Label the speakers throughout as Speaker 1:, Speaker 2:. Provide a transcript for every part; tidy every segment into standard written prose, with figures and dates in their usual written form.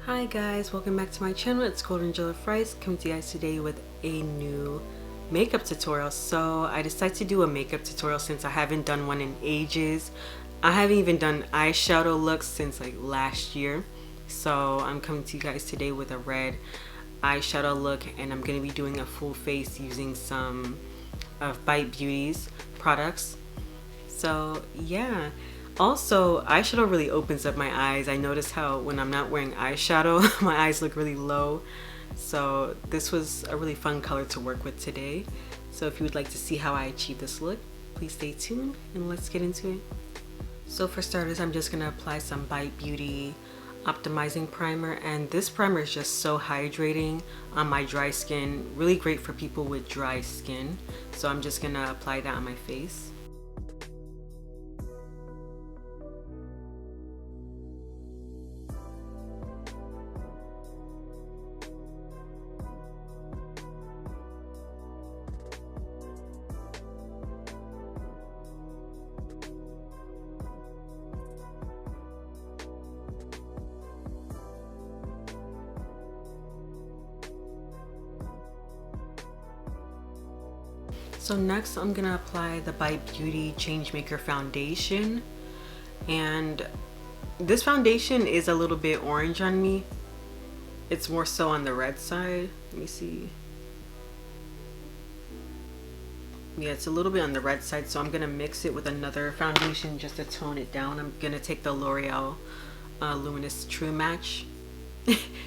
Speaker 1: Hi guys, welcome back to my channel. It's Golden Jollof Rice coming to you guys today with a new makeup tutorial. So I decided to do a makeup tutorial since I haven't done one in ages. I haven't even done eyeshadow looks since like last year. So I'm coming to you guys today with a red eyeshadow look, and I'm going to be doing a full face using some of Bite Beauty's products. So yeah. Also, eyeshadow really opens up my eyes. I notice how when I'm not wearing eyeshadow, my eyes look really low. So this was a really fun color to work with today. So if you would like to see how I achieve this look, please stay tuned and let's get into it. So for starters, I'm just gonna apply some Bite Beauty Optimizing Primer, and this primer is just so hydrating on my dry skin. Really great for people with dry skin. So I'm just gonna apply that on my face. So next I'm gonna apply the Bite Beauty Changemaker foundation, and this foundation is a little bit orange on me. It's more so on the red side. Let me see. Yeah, it's a little bit on the red side, so I'm gonna mix it with another foundation just to tone it down. I'm gonna take the L'Oreal Luminous True Match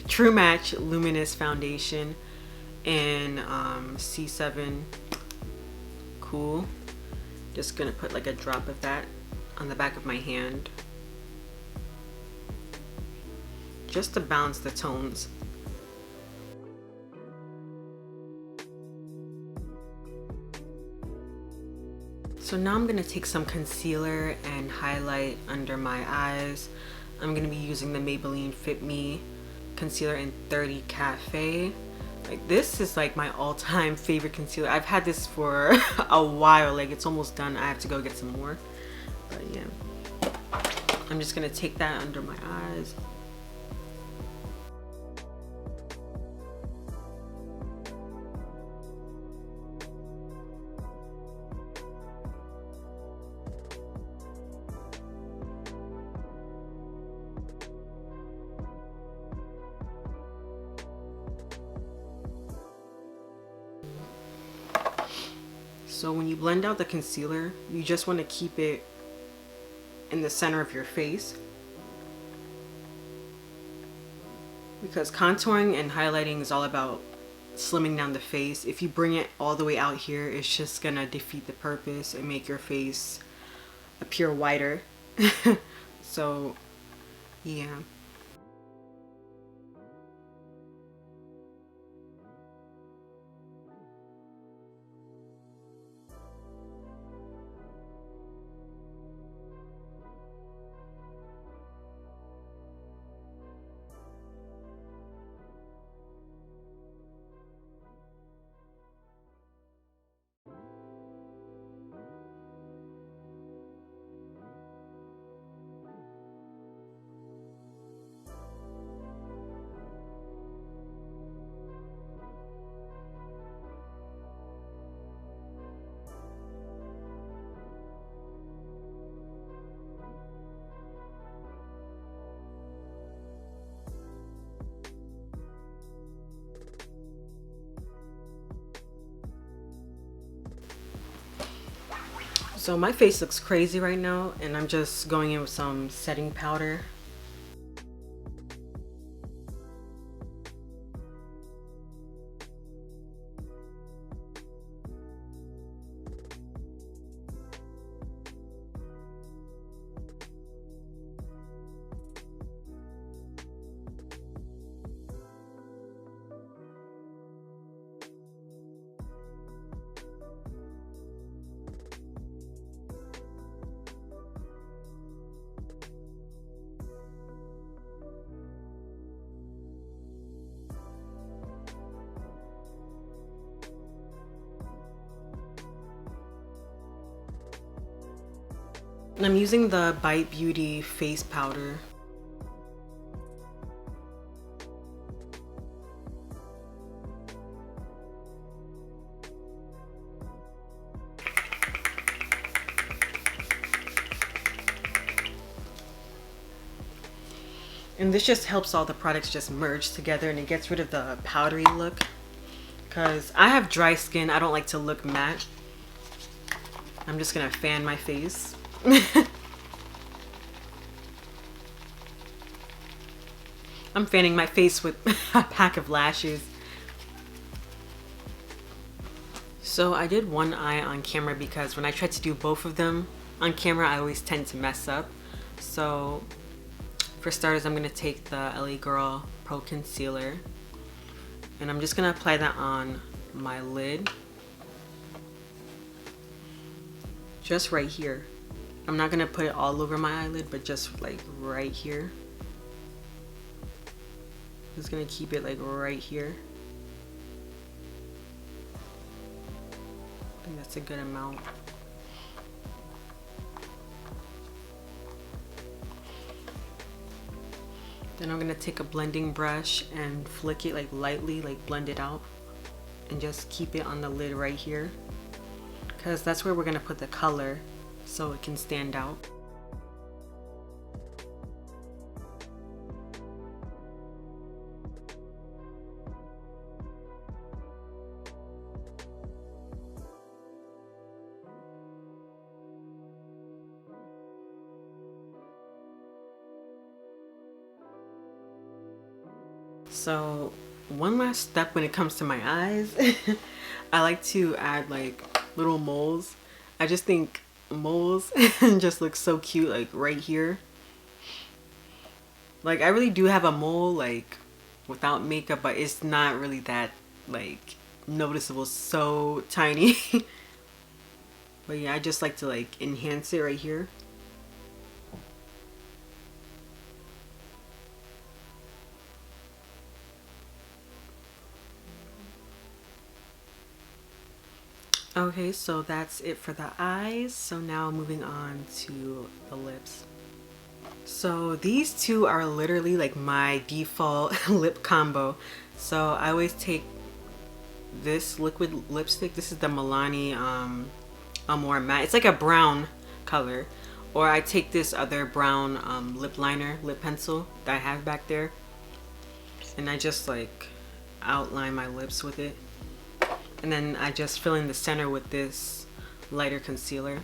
Speaker 1: True Match Luminous Foundation in C7 Cool. Just gonna put like a drop of that on the back of my hand just to balance the tones. So now I'm gonna take some concealer and highlight under my eyes. I'm gonna be using the Maybelline Fit Me concealer in 30 Cafe. Like, this is like my all-time favorite concealer. I've had this for a while. Like, it's almost done. I have to go get some more. But yeah, I'm just gonna take that under my eyes. So when you blend out the concealer, you just want to keep it in the center of your face, because contouring and highlighting is all about slimming down the face. If you bring it all the way out here, it's just gonna defeat the purpose and make your face appear wider. So yeah. So my face looks crazy right now, and I'm just going in with some setting powder. I'm using the Bite Beauty face powder. And this just helps all the products just merge together, and it gets rid of the powdery look. Because I have dry skin, I don't like to look matte. I'm just gonna fan my face. I'm fanning my face with a pack of lashes. So I did one eye on camera because when I try to do both of them on camera, I always tend to mess up. So for starters, I'm gonna take the LA Girl Pro Concealer, and I'm just gonna apply that on my lid. Just right here. I'm not gonna put it all over my eyelid, but just like right here. Just gonna keep it like right here. I think that's a good amount. Then I'm gonna take a blending brush and flick it like lightly, like blend it out, and just keep it on the lid right here, because that's where we're gonna put the color so it can stand out. So one last step when it comes to my eyes, I like to add like little moles. I just think moles just look so cute, like right here. Like I really do have a mole like without makeup, but it's not really that like noticeable, so tiny. But yeah, I just like to like enhance it right here. Okay, so that's it for the eyes. So now moving on to the lips. So these two are literally like my default lip combo. So I always take this liquid lipstick. This is the Milani Amore Matte. It's like a brown color. Or I take this other brown lip liner, lip pencil that I have back there. And I just like outline my lips with it. And then I just fill in the center with this lighter concealer.